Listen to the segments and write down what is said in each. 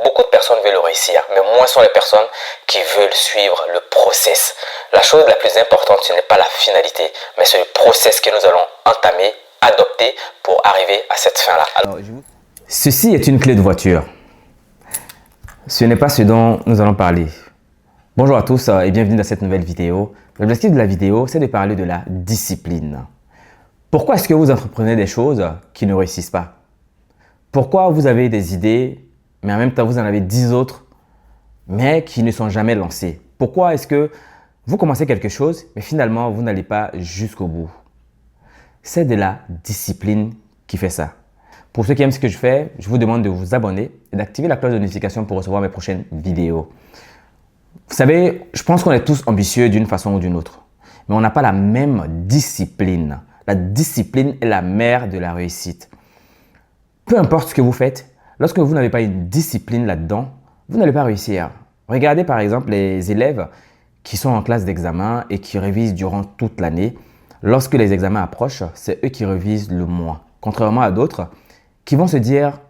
Beaucoup de personnes veulent réussir, mais moins sont les personnes qui veulent suivre le process. La chose la plus importante, ce n'est pas la finalité, mais c'est le process que nous allons entamer, adopter pour arriver à cette fin-là. Ceci est une clé de voiture. Ce n'est pas ce dont nous allons parler. Bonjour à tous et bienvenue dans cette nouvelle vidéo. L'objectif de la vidéo, c'est de parler de la discipline. Pourquoi est-ce que vous entreprenez des choses qui ne réussissent pas? Pourquoi vous avez des idées, mais en même temps vous en avez 10 autres, mais qui ne sont jamais lancées? Pourquoi est-ce que vous commencez quelque chose, mais finalement vous n'allez pas jusqu'au bout? C'est de la discipline qui fait ça. Pour ceux qui aiment ce que je fais, je vous demande de vous abonner et d'activer la cloche de notification pour recevoir mes prochaines vidéos. Vous savez, je pense qu'on est tous ambitieux d'une façon ou d'une autre, mais on n'a pas la même discipline. La discipline est la mère de la réussite. Peu importe ce que vous faites, lorsque vous n'avez pas une discipline là-dedans, vous n'allez pas réussir. Regardez par exemple les élèves qui sont en classe d'examen et qui révisent durant toute l'année. Lorsque les examens approchent, c'est eux qui révisent le moins. Contrairement à d'autres qui vont se dire,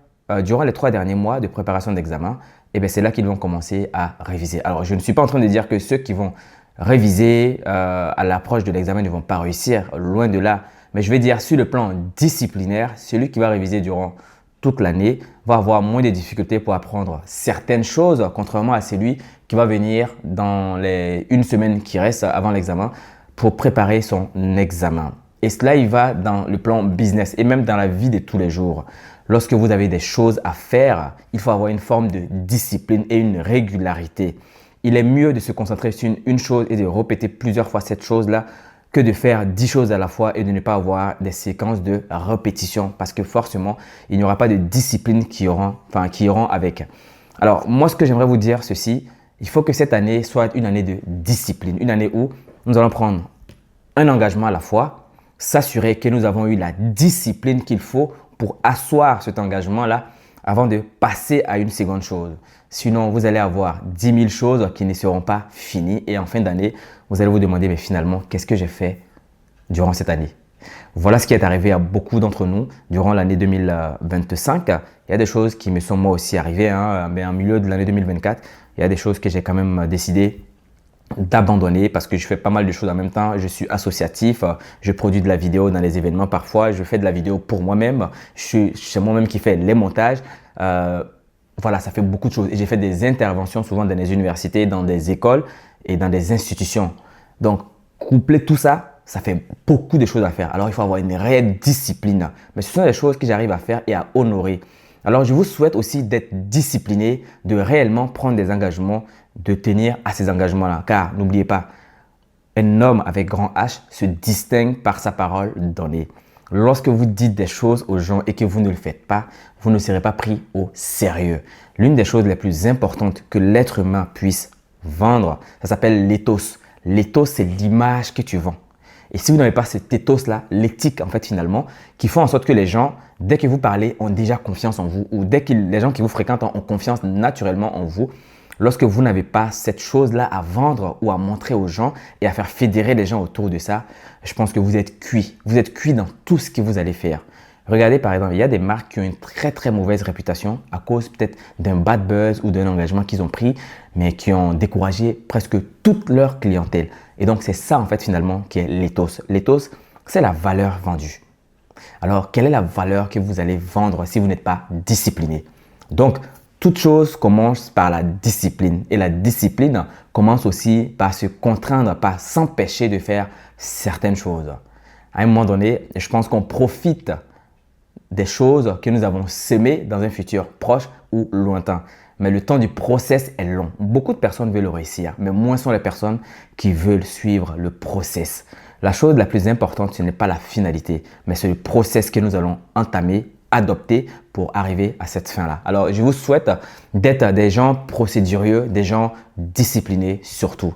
durant les 3 derniers mois de préparation d'examen, c'est là qu'ils vont commencer à réviser. Alors, je ne suis pas en train de dire que ceux qui vont réviser à l'approche de l'examen ne vont pas réussir, loin de là. Mais je vais dire, sur le plan disciplinaire, celui qui va réviser durant toute l'année va avoir moins de difficultés pour apprendre certaines choses, contrairement à celui qui va venir dans les 1 semaine qui reste avant l'examen pour préparer son examen. Et cela, il va dans le plan business et même dans la vie de tous les jours. Lorsque vous avez des choses à faire, il faut avoir une forme de discipline et une régularité. Il est mieux de se concentrer sur une chose et de répéter plusieurs fois cette chose-là que de faire 10 choses à la fois et de ne pas avoir des séquences de répétition parce que forcément, il n'y aura pas de discipline qui iront avec. Alors, moi, ce que j'aimerais vous dire, ceci, il faut que cette année soit une année de discipline, une année où nous allons prendre un engagement à la fois, s'assurer que nous avons eu la discipline qu'il faut pour asseoir cet engagement-là avant de passer à une seconde chose. Sinon, vous allez avoir 10 000 choses qui ne seront pas finies et en fin d'année, vous allez vous demander, mais finalement, qu'est-ce que j'ai fait durant cette année? Voilà ce qui est arrivé à beaucoup d'entre nous durant l'année 2025. Il y a des choses qui me sont moi aussi arrivées, mais en milieu de l'année 2024, il y a des choses que j'ai quand même décidé d'abandonner parce que je fais pas mal de choses en même temps. Je suis associatif, je produis de la vidéo dans les événements parfois, je fais de la vidéo pour moi-même, c'est moi-même qui fais les montages. Voilà, ça fait beaucoup de choses et j'ai fait des interventions souvent dans des universités, dans des écoles et dans des institutions. Donc, coupler tout ça, ça fait beaucoup de choses à faire. Alors, il faut avoir une réelle discipline. Mais ce sont des choses que j'arrive à faire et à honorer. Alors, je vous souhaite aussi d'être discipliné, de réellement prendre des engagements, de tenir à ces engagements-là. Car n'oubliez pas, un homme avec grand H se distingue par sa parole donnée. Lorsque vous dites des choses aux gens et que vous ne le faites pas, vous ne serez pas pris au sérieux. L'une des choses les plus importantes que l'être humain puisse vendre, ça s'appelle l'éthos. L'éthos, c'est l'image que tu vends. Et si vous n'avez pas cet ethos-là, l'éthique en fait finalement, qui font en sorte que les gens, dès que vous parlez, ont déjà confiance en vous ou dès que les gens qui vous fréquentent ont confiance naturellement en vous, lorsque vous n'avez pas cette chose-là à vendre ou à montrer aux gens et à faire fédérer les gens autour de ça, je pense que vous êtes cuit. Vous êtes cuit dans tout ce que vous allez faire. Regardez par exemple, il y a des marques qui ont une très très mauvaise réputation à cause peut-être d'un bad buzz ou d'un engagement qu'ils ont pris, mais qui ont découragé presque toute leur clientèle. Et donc c'est ça en fait finalement qui est l'éthos. L'éthos, c'est la valeur vendue. Alors quelle est la valeur que vous allez vendre si vous n'êtes pas discipliné? Donc toute chose commence par la discipline et la discipline commence aussi par se contraindre, par s'empêcher de faire certaines choses. À un moment donné, je pense qu'on profite des choses que nous avons semées dans un futur proche ou lointain. Mais le temps du process est long. Beaucoup de personnes veulent réussir, mais moins sont les personnes qui veulent suivre le process. La chose la plus importante, ce n'est pas la finalité, mais c'est le process que nous allons entamer, adopter pour arriver à cette fin-là. Alors, je vous souhaite d'être des gens procédurieux, des gens disciplinés surtout.